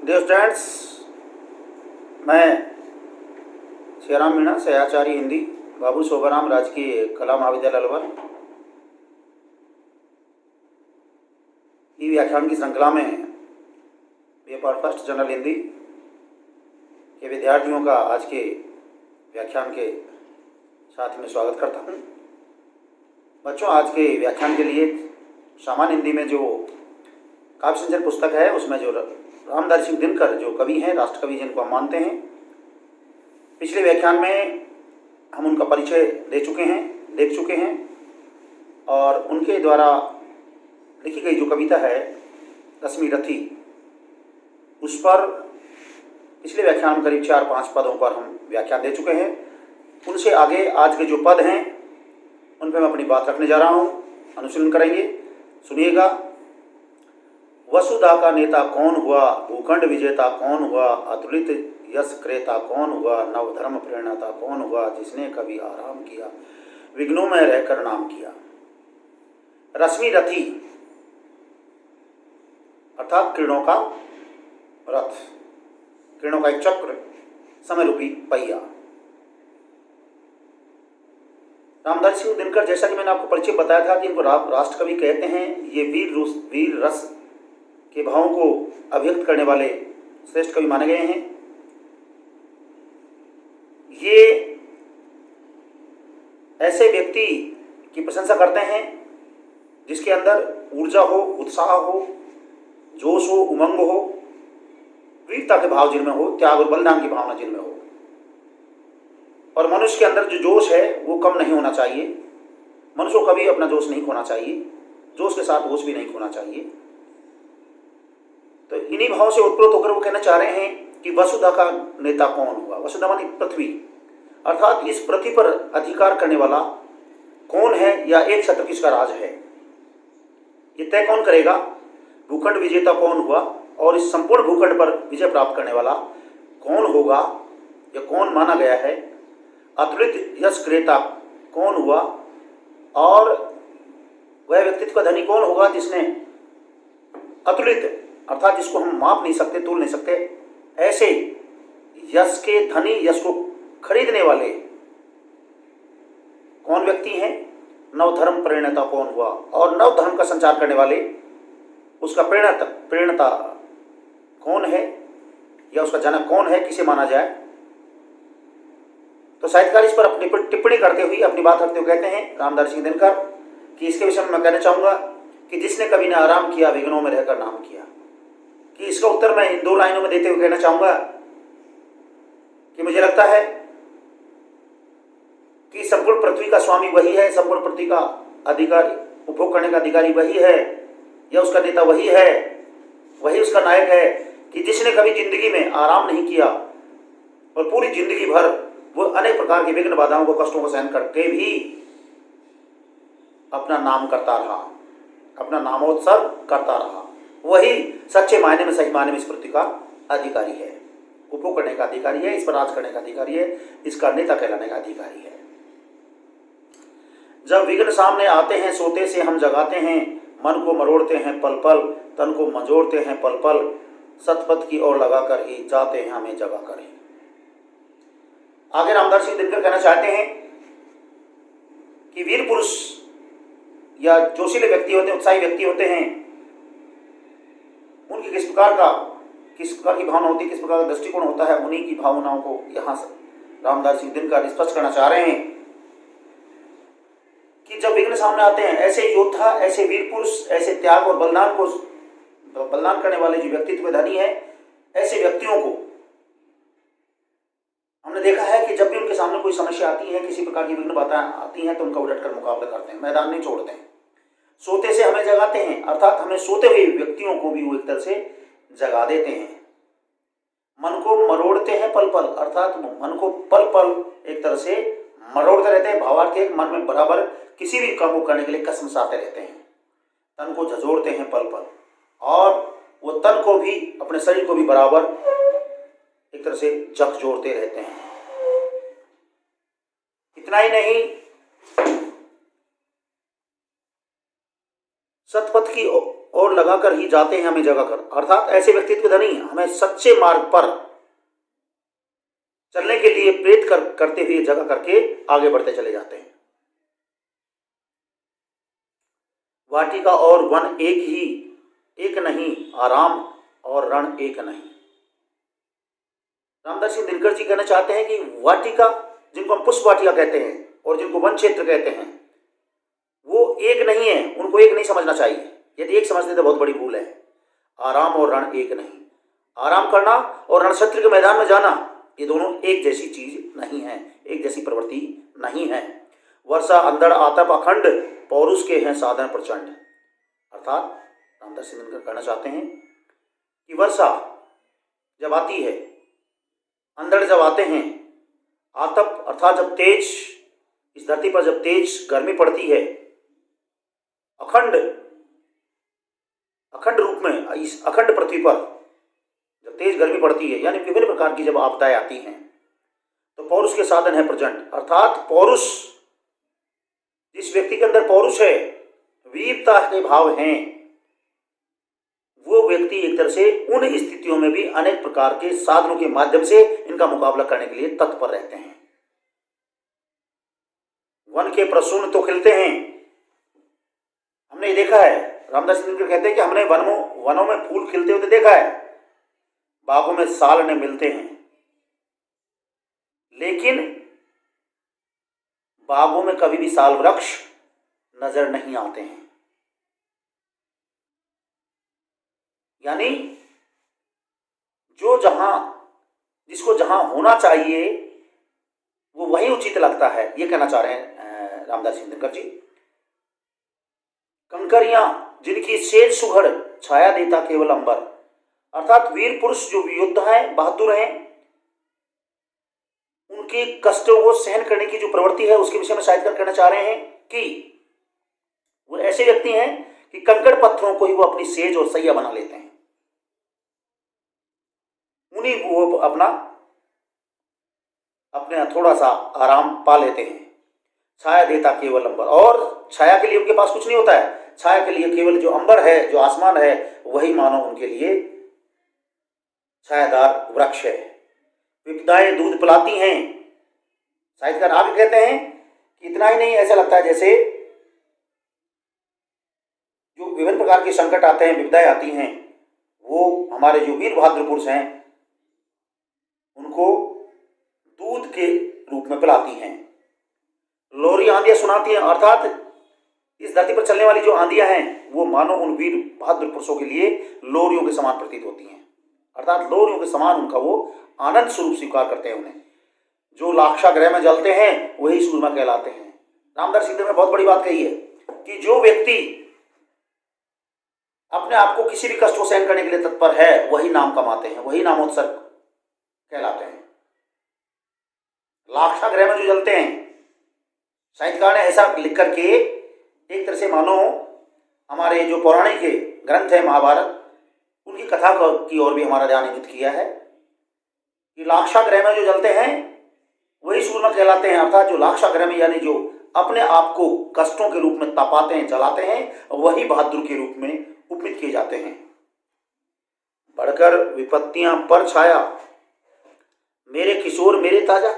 Dear students, मैं सियाराम मीणा, सहआचार्य हिंदी, बाबू शोभाराम राजकीय कला महाविद्यालय अलवर, ई व्याख्यान की श्रृंखला में B part first general Hindi के विद्यार्थियों का आज के व्याख्यान के साथ में स्वागत करता हूँ। बच्चों, आज के व्याख्यान के लिए सामान्य हिंदी में जो काव्य संचय पुस्तक है उसमें जो रामधारी सिंह दिनकर जो कवि हैं, राष्ट्र कवि जिनको हम मानते हैं, पिछले व्याख्यान में हम उनका परिचय देख चुके हैं और उनके द्वारा लिखी गई जो कविता है रश्मि रथी, उस पर पिछले व्याख्यान में करीब 4-5 पदों पर हम व्याख्यान दे चुके हैं। उनसे आगे आज के जो पद हैं उन पर मैं अपनी बात रखने जा रहा हूँ, अनुशीलन करेंगे, सुनिएगा। वसुधा का नेता कौन हुआ, भूखंड विजेता कौन हुआ, अतुलित यश क्रेता कौन हुआ, नवधर्म प्रेरणाता कौन हुआ, जिसने कभी आराम किया, विघ्नों में रहकर नाम किया। रश्मि रथी अर्थात किरणों का रथ, किरणों का एक चक्र, समय रूपी पहिया। रामधारी सिंह दिनकर, जैसा कि मैंने आपको परिचय बताया था कि इनको राष्ट्र कवि कहते हैं। ये वीर रस के भावों को अभिव्यक्त करने वाले श्रेष्ठ कवि माने गए हैं। ये ऐसे व्यक्ति की प्रशंसा करते हैं जिसके अंदर ऊर्जा हो, उत्साह हो, जोश हो, उमंग हो, वीरता के भाव जिनमें हो, त्याग और बलिदान की भावना जिनमें हो। और मनुष्य के अंदर जो जोश है वो कम नहीं होना चाहिए। मनुष्य को कभी अपना जोश नहीं खोना चाहिए, जोश के साथ होश भी नहीं खोना चाहिए। तो इन्हीं भाव से उत्प्रोत होकर वो कहना चाह रहे हैं कि वसुधा का नेता कौन हुआ। वसुधा मानी पृथ्वी, अर्थात इस पृथ्वी पर अधिकार करने वाला कौन है या एक छत्र किसका राज है, ये तय कौन करेगा। भूखंड विजेता कौन हुआ और इस संपूर्ण भूखंड पर विजय प्राप्त करने वाला कौन होगा या कौन माना गया है। अतुलित यश क्रेता कौन हुआ और वह व्यक्तित्व का धनी कौन होगा जिसने अतुलित अर्थात जिसको हम माप नहीं सकते, तोल नहीं सकते, ऐसे यश के धनी, यश को खरीदने वाले कौन व्यक्ति हैं। नवधर्म प्रेरणता कौन हुआ और नवधर्म का संचार करने वाले उसका प्रेरणता कौन है या उसका जनक कौन है, किसे माना जाए। तो साहित्यकार इस पर अपनी टिप्पणी करते हुए, अपनी बात रखते हुए कहते हैं रामधारी सिंह दिनकर कि इसके विषय में मैं कहना चाहूँगा कि जिसने कभी ने आराम किया, विघ्नों में रहकर नाम किया। कि इसका उत्तर मैं इन 2 लाइनों में देते हुए कहना चाहूँगा कि मुझे लगता है कि संपूर्ण पृथ्वी का स्वामी वही है, संपूर्ण पृथ्वी का अधिकारी, उपभोग करने का अधिकारी वही है या उसका नेता वही है, वही उसका नायक है कि जिसने कभी जिंदगी में आराम नहीं किया और पूरी जिंदगी भर वो अनेक प्रकार की विघ्न बाधाओं को, कष्टों को सहन करके भी अपना नाम करता रहा, अपना नामोत्सव करता रहा। वही सच्चे मायने में, सही मायने में इस पृथ्वी का अधिकारी है, उपभोग करने का अधिकारी है, इस पर राज करने का अधिकारी है, इसका नेता कहलाने का अधिकारी है। जब विघ्न सामने आते हैं, सोते से हम जगाते हैं, मन को मरोड़ते हैं पल पल, तन को मझोड़ते हैं पल पल, सतपथ की ओर लगाकर ही जाते हैं हमें जगा कर ही। आगे रामधारी सिंह दिनकर कहना चाहते हैं कि वीर पुरुष या जोशीले व्यक्ति होते हैं, उत्साही व्यक्ति होते हैं, उनकी किस प्रकार की भावना होती है, किस प्रकार का दृष्टिकोण होता है, उन्हीं की भावनाओं को यहाँ से रामधारी सिंह दिनकर स्पष्ट करना चाह रहे हैं कि जब विघ्न सामने आते हैं, ऐसे योद्धा, ऐसे वीर पुरुष, ऐसे त्याग और बलिदान करने वाले जो व्यक्तित्व धनी है, ऐसे व्यक्तियों को हमने देखा है कि जब भी उनके सामने कोई समस्या आती है, किसी प्रकार की विघ्न बाधाएं आती हैं, तो उनका उलट कर मुकाबला करते हैं, मैदान नहीं छोड़ते हैं। सोते से हमें जगाते हैं, अर्थात हमें सोते हुए व्यक्तियों को भी वो एक तरह से जगा देते हैं। मन को मरोड़ते हैं पल पल, अर्थात मन को पल पल एक तरह से मरोड़ते रहते हैं। भावार्थ एक मन में बराबर किसी भी काम को करने के लिए कसमसाते रहते हैं। तन को झंझोड़ते हैं पल पल और वो तन को भी, अपने शरीर को भी बराबर एक तरह से झकझोरते रहते हैं। इतना ही नहीं, सतपथ की ओर लगाकर ही जाते हैं हमें जगा कर। अर्थात ऐसे व्यक्तित्व धनी हमें सच्चे मार्ग पर चलने के लिए प्रेरित करते हुए जगा करके आगे बढ़ते चले जाते हैं। वाटिका और वन एक नहीं, आराम और रण एक नहीं। रामदास सिंह दिनकर जी कहना चाहते हैं कि वाटिका, जिनको हम पुष्प वाटिका कहते हैं और जिनको वन क्षेत्र कहते हैं, वो एक नहीं है, उनको एक नहीं समझना चाहिए। यदि एक समझते तो बहुत बड़ी भूल है। आराम और रण एक नहीं। आराम करना और रणक्षेत्र के मैदान में जाना, ये दोनों एक जैसी चीज नहीं है, एक जैसी प्रवृत्ति नहीं है। वर्षा अंधड़ आतप अखंड, पौरुष के हैं साधन प्रचंड। अर्थात रामदास सिंह दिनकर कहना चाहते हैं कि वर्षा जब आती है, अंधड़ जब आते हैं, आतप अर्थात जब तेज इस धरती पर जब तेज गर्मी पड़ती है, अखंड रूप में इस अखंड पृथ्वी पर जब तेज गर्मी पड़ती है, यानी विभिन्न प्रकार की जब आपदाएं आती हैं, तो पौरुष के साधन है प्रचंड। अर्थात पौरुष, जिस व्यक्ति के अंदर पौरुष है, वीरता के भाव हैं, वो व्यक्ति एक तरह से उन स्थितियों में भी अनेक प्रकार के साधनों के माध्यम से इनका मुकाबला करने के लिए तत्पर रहते हैं। वन के प्रसून तो खिलते हैं, हमने देखा है। रामदास दिनकर कहते हैं कि हमने वनों में फूल खिलते हुए देखा है, बागों में साल ने मिलते हैं, लेकिन बागों में कभी भी साल वृक्ष नजर नहीं आते हैं। यानी जिसको जहां होना चाहिए वो वही उचित लगता है, ये कहना चाह रहे हैं रामदास दिनकर जी। कंकरियां जिनकी सेज सुघड़, छाया देता केवल अंबर। अर्थात वीर पुरुष जो योद्धा हैं, बहादुर हैं, उनके कष्टों को सहन करने की जो प्रवृत्ति है, उसके विषय में साहित्यकार कहना चाह रहे हैं कि वो ऐसे व्यक्ति हैं कि कंकड़ पत्थरों को ही वो अपनी सेज और सैया बना लेते हैं, उन्हीं वो अपना थोड़ा सा आराम पा लेते हैं। छाया देता केवल अंबर, और छाया के लिए उनके पास कुछ नहीं होता है, छाया के लिए केवल जो अंबर है, जो आसमान है, वही मानो उनके लिए छायादार वृक्ष है। विपदाएं दूध पिलाती हैं। साहित्यकार आगे कहते हैं कि इतना ही नहीं, ऐसा लगता है जैसे जो विभिन्न प्रकार के संकट आते हैं, विपदाएं आती हैं, वो हमारे जो वीर बहादुर पुरुष हैं उनको दूध के रूप में पिलाती हैं। लोरी आंधियां सुनाती हैं। अर्थात इस धरती पर चलने वाली जो आंधियां हैं, वो मानो उन वीर बहादुर पुरुषों के लिए लोरियों के समान प्रतीत होती हैं। अर्थात लोरियों के समान उनका वो आनंद स्वरूप स्वीकार करते हैं। उन्हें जो लाक्षागृह में जलते हैं वही सूरमा कहलाते हैं। रामदास सिंह ने बहुत बड़ी बात कही है कि जो व्यक्ति अपने आप को किसी भी कष्ट को सहन करने के लिए तत्पर है, वही नाम कमाते हैं, वही नामोत्सर्ग कहलाते हैं। लाक्षागृह में जो जलते हैं, साहित्यकार ने ऐसा लिख करके एक तरह से मानो हमारे जो पौराणिक ग्रंथ है महाभारत, उनकी कथा की ओर भी हमारा ध्यान इंगित किया है कि लाक्षागृह में जो जलते हैं वही सूरमा कहलाते हैं। अर्थात जो लाक्षागृह में, यानी जो अपने आप को कष्टों के रूप में तपाते हैं, जलाते हैं, वही बहादुर के रूप में उपमित किए जाते हैं। बढ़कर विपत्तियां पर छाया, मेरे किशोर मेरे ताजा।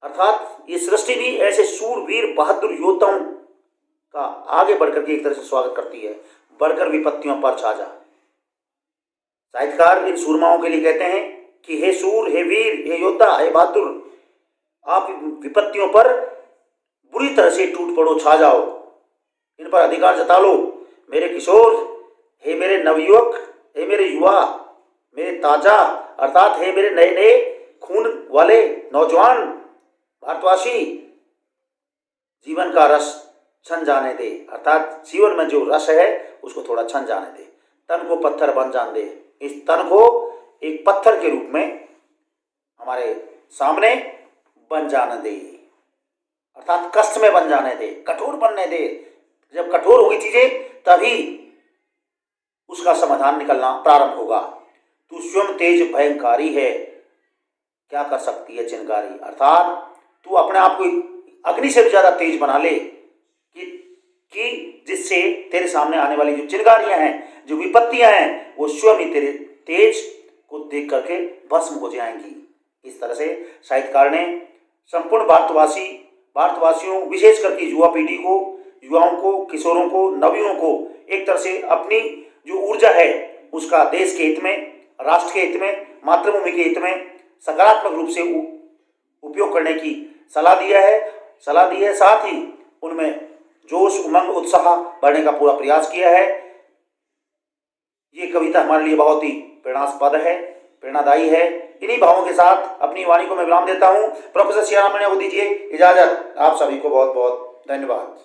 अर्थात ये सृष्टि भी ऐसे सूरवीर बहादुर योद्धाओं का आगे बढ़कर के एक तरह से स्वागत करती है। बढ़कर विपत्तियों पर छा जा। साहित्यकार इन सूरमाओं के लिए कहते हैं कि हे सूर, हे वीर, हे योद्धा, हे बहादुर, आप विपत्तियों पर बुरी तरह से टूट पड़ो, छा जाओ, इन पर अधिकार जता लो। मेरे किशोर, हे मेरे नवयुवक, हे मेरे युवा, मेरे ताजा, अर्थात हे मेरे नए नए खून वाले नौजवान भारतवासी, जीवन का रस छन जाने दे। अर्थात जीवन में जो रस है उसको थोड़ा छन जाने दे। तन को पत्थर बन जाने दे। इस तन को एक पत्थर के रूप में हमारे सामने बन जाने दे। अर्थात कष्ट में बन जाने दे, कठोर बनने दे। जब कठोर होगी चीजें तभी उसका समाधान निकलना प्रारंभ होगा। तू स्वयं तेज भयंकारी है, क्या कर सकती है चिंगारी। अर्थात तू अपने आप को अग्नि से भी ज्यादा तेज बना ले कि जिससे तेरे सामने आने वाली जो चिंगारियां हैं, जो विपत्तियां हैं, वो स्वयं ही तेरे तेज को देख करके भस्म हो जाएंगी। इस तरह से साहित्यकार ने संपूर्ण भारतवासियों विशेष करके युवा पीढ़ी को, युवाओं को, किशोरों को, नवयुवकों को एक तरह से अपनी जो ऊर्जा है उसका देश के हित में, राष्ट्र के हित में, मातृभूमि के हित में सकारात्मक रूप से उपयोग करने की सलाह दी है। साथ ही उनमें जोश, उमंग, उत्साह बढ़ने का पूरा प्रयास किया है। ये कविता हमारे लिए बहुत ही प्रेरणास्पद है, प्रेरणादायी है। इन्हीं भावों के साथ अपनी वाणी को मैं विराम देता हूँ। प्रोफेसर सियाराम को दीजिए इजाजत। आप सभी को बहुत बहुत धन्यवाद।